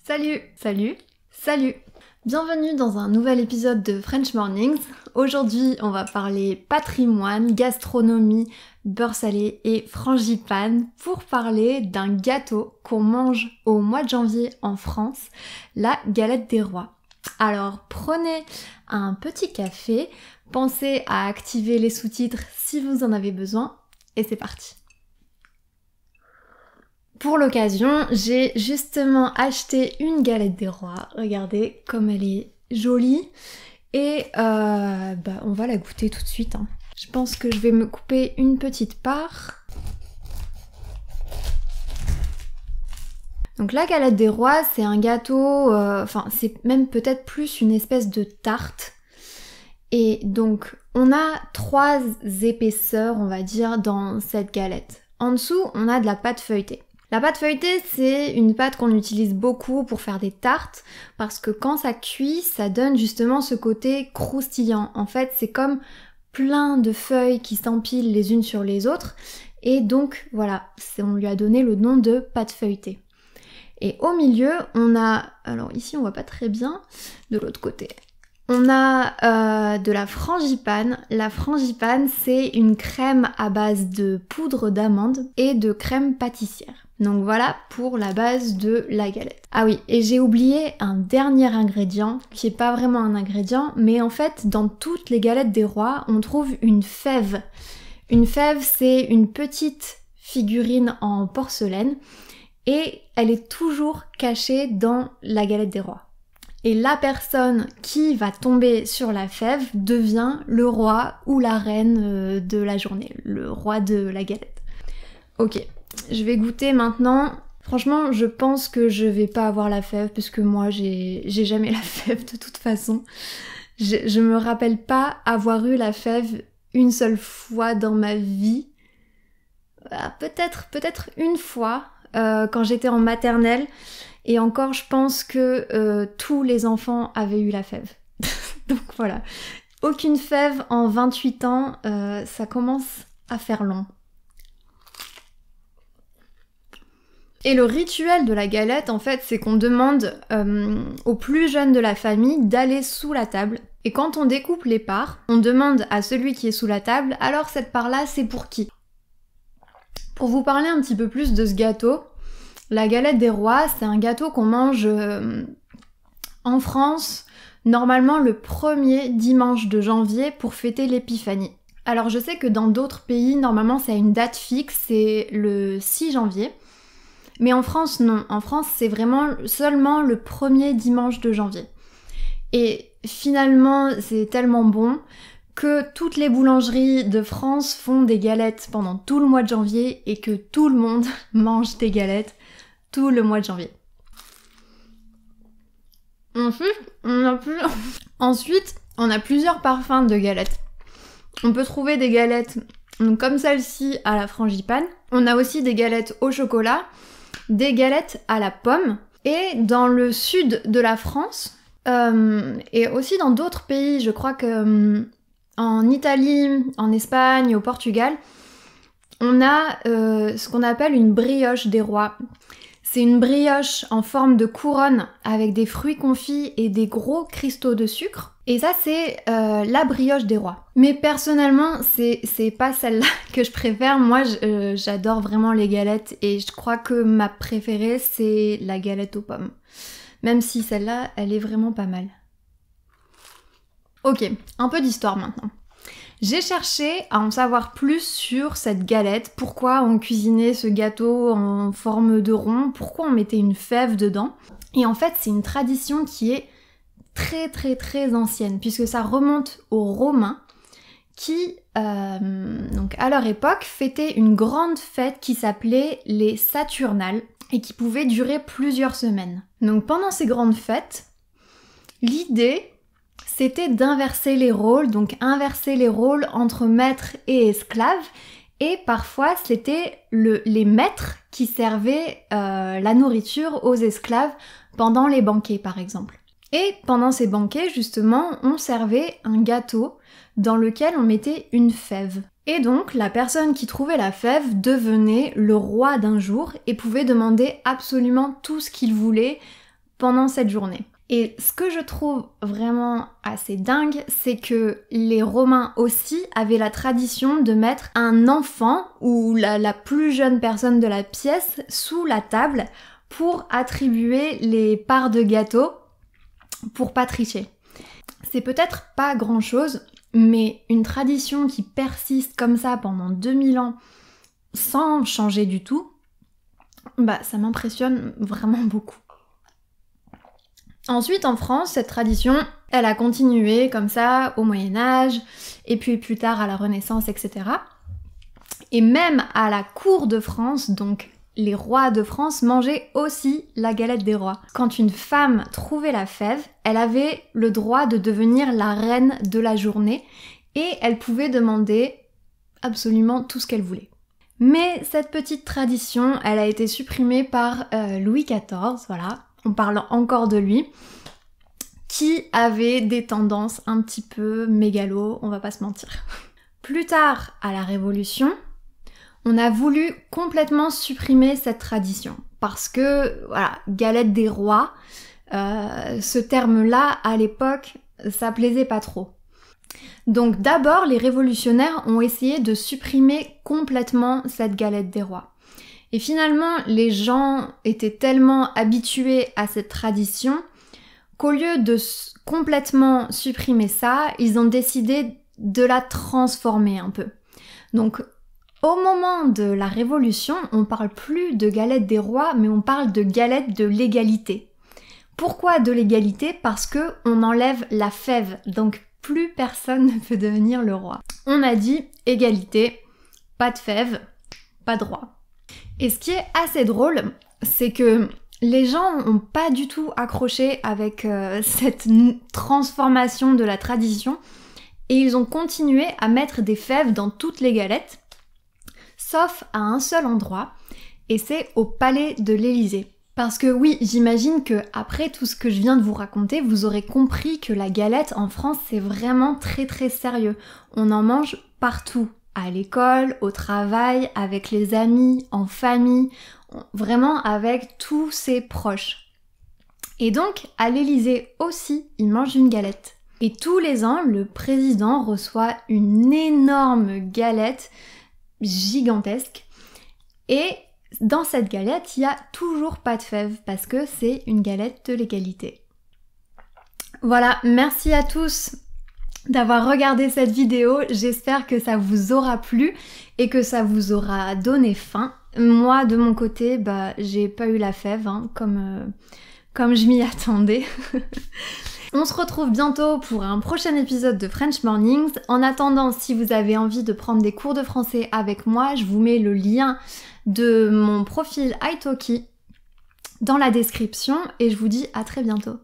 Salut, salut, salut! Bienvenue dans un nouvel épisode de French Mornings. Aujourd'hui, on va parler patrimoine, gastronomie, beurre salé et frangipane pour parler d'un gâteau qu'on mange au mois de janvier en France, la galette des rois. Alors, prenez un petit café, pensez à activer les sous-titres si vous en avez besoin, et c'est parti! Pour l'occasion, j'ai justement acheté une galette des rois. Regardez comme elle est jolie. Et on va la goûter tout de suite. Je pense que je vais me couper une petite part. Donc la galette des rois, c'est un gâteau, c'est même peut-être plus une espèce de tarte. Et donc on a 3 épaisseurs, on va dire, dans cette galette. En dessous, on a de la pâte feuilletée. La pâte feuilletée, c'est une pâte qu'on utilise beaucoup pour faire des tartes parce que quand ça cuit, ça donne justement ce côté croustillant. En fait, c'est comme plein de feuilles qui s'empilent les unes sur les autres et donc voilà, on lui a donné le nom de pâte feuilletée. Et au milieu, on a, alors ici on voit pas très bien, de l'autre côté, on a de la frangipane. La frangipane, c'est une crème à base de poudre d'amande et de crème pâtissière. Donc voilà pour la base de la galette. Ah oui, et j'ai oublié un dernier ingrédient, qui est pas vraiment un ingrédient, mais en fait, dans toutes les galettes des rois, on trouve une fève. Une fève, c'est une petite figurine en porcelaine, et elle est toujours cachée dans la galette des rois. Et la personne qui va tomber sur la fève devient le roi ou la reine de la journée, le roi de la galette. Ok, je vais goûter maintenant. Franchement, je pense que je vais pas avoir la fève, parce que moi, j'ai jamais la fève de toute façon. Je me rappelle pas avoir eu la fève une seule fois dans ma vie. Peut-être une fois, quand j'étais en maternelle. Et encore, je pense que tous les enfants avaient eu la fève. Donc voilà. Aucune fève en 28 ans, ça commence à faire long. Et le rituel de la galette, en fait, c'est qu'on demande aux plus jeunes de la famille d'aller sous la table. Et quand on découpe les parts, on demande à celui qui est sous la table, alors cette part-là, c'est pour qui? Pour vous parler un petit peu plus de ce gâteau, la galette des rois, c'est un gâteau qu'on mange en France, normalement le premier dimanche de janvier pour fêter l'épiphanie. Alors je sais que dans d'autres pays, normalement ça a une date fixe, c'est le 6 janvier. Mais en France, non. En France, c'est vraiment seulement le premier dimanche de janvier. Et finalement, c'est tellement bon que toutes les boulangeries de France font des galettes pendant tout le mois de janvier et que tout le monde mange des galettes tout le mois de janvier. Ensuite, on a plusieurs parfums de galettes. On peut trouver des galettes comme celle-ci à la frangipane. On a aussi des galettes au chocolat, des galettes à la pomme. Et dans le sud de la France, et aussi dans d'autres pays, je crois que en Italie, en Espagne, au Portugal, on a ce qu'on appelle une brioche des rois. C'est une brioche en forme de couronne avec des fruits confits et des gros cristaux de sucre. Et ça, c'est la brioche des rois. Mais personnellement, c'est pas celle-là que je préfère. Moi, j'adore vraiment les galettes et je crois que ma préférée, c'est la galette aux pommes. Même si celle-là, elle est vraiment pas mal. Ok, un peu d'histoire maintenant. J'ai cherché à en savoir plus sur cette galette, pourquoi on cuisinait ce gâteau en forme de rond, pourquoi on mettait une fève dedans. Et en fait, c'est une tradition qui est très ancienne, puisque ça remonte aux Romains qui, donc à leur époque, fêtaient une grande fête qui s'appelait les Saturnales et qui pouvait durer plusieurs semaines. Donc pendant ces grandes fêtes, l'idée, c'était d'inverser les rôles, donc inverser les rôles entre maîtres et esclaves, et parfois c'était les maîtres qui servaient la nourriture aux esclaves pendant les banquets par exemple. Et pendant ces banquets justement, on servait un gâteau dans lequel on mettait une fève. Et donc la personne qui trouvait la fève devenait le roi d'un jour et pouvait demander absolument tout ce qu'il voulait pendant cette journée. Et ce que je trouve vraiment assez dingue, c'est que les Romains aussi avaient la tradition de mettre un enfant ou la plus jeune personne de la pièce sous la table pour attribuer les parts de gâteau pour pas tricher. C'est peut-être pas grand-chose, mais une tradition qui persiste comme ça pendant 2000 ans sans changer du tout, ça m'impressionne vraiment beaucoup. Ensuite, en France, cette tradition, elle a continué comme ça au Moyen-Âge, et puis plus tard à la Renaissance, etc. Et même à la cour de France, donc les rois de France mangeaient aussi la galette des rois. Quand une femme trouvait la fève, elle avait le droit de devenir la reine de la journée, et elle pouvait demander absolument tout ce qu'elle voulait. Mais cette petite tradition, elle a été supprimée par Louis XIV, voilà. On parle encore de lui, qui avait des tendances un petit peu mégalo, on va pas se mentir. Plus tard, à la Révolution, on a voulu complètement supprimer cette tradition. Parce que, voilà, galette des rois, ce terme-là, à l'époque, ça plaisait pas trop. Donc d'abord, les révolutionnaires ont essayé de supprimer complètement cette galette des rois. Et finalement, les gens étaient tellement habitués à cette tradition qu'au lieu de complètement supprimer ça, ils ont décidé de la transformer un peu. Donc, au moment de la Révolution, on parle plus de galette des rois, mais on parle de galette de l'égalité. Pourquoi de l'égalité ? Parce que on enlève la fève, donc plus personne ne peut devenir le roi. On a dit égalité, pas de fève, pas de roi. Et ce qui est assez drôle, c'est que les gens n'ont pas du tout accroché avec cette transformation de la tradition et ils ont continué à mettre des fèves dans toutes les galettes, sauf à un seul endroit, et c'est au palais de l'Élysée. Parce que oui, j'imagine que après tout ce que je viens de vous raconter, vous aurez compris que la galette en France, c'est vraiment très très sérieux. On en mange partout. À l'école, au travail, avec les amis, en famille, vraiment avec tous ses proches. Et donc, à l'Élysée aussi, ils mangent une galette. Et tous les ans, le président reçoit une énorme galette gigantesque. Et dans cette galette, il n'y a toujours pas de fèves parce que c'est une galette de l'égalité. Voilà, merci à tous d'avoir regardé cette vidéo, j'espère que ça vous aura plu et que ça vous aura donné faim. Moi, de mon côté, j'ai pas eu la fève, hein, comme je m'y attendais. On se retrouve bientôt pour un prochain épisode de French Mornings. En attendant, si vous avez envie de prendre des cours de français avec moi, je vous mets le lien de mon profil italki dans la description et je vous dis à très bientôt.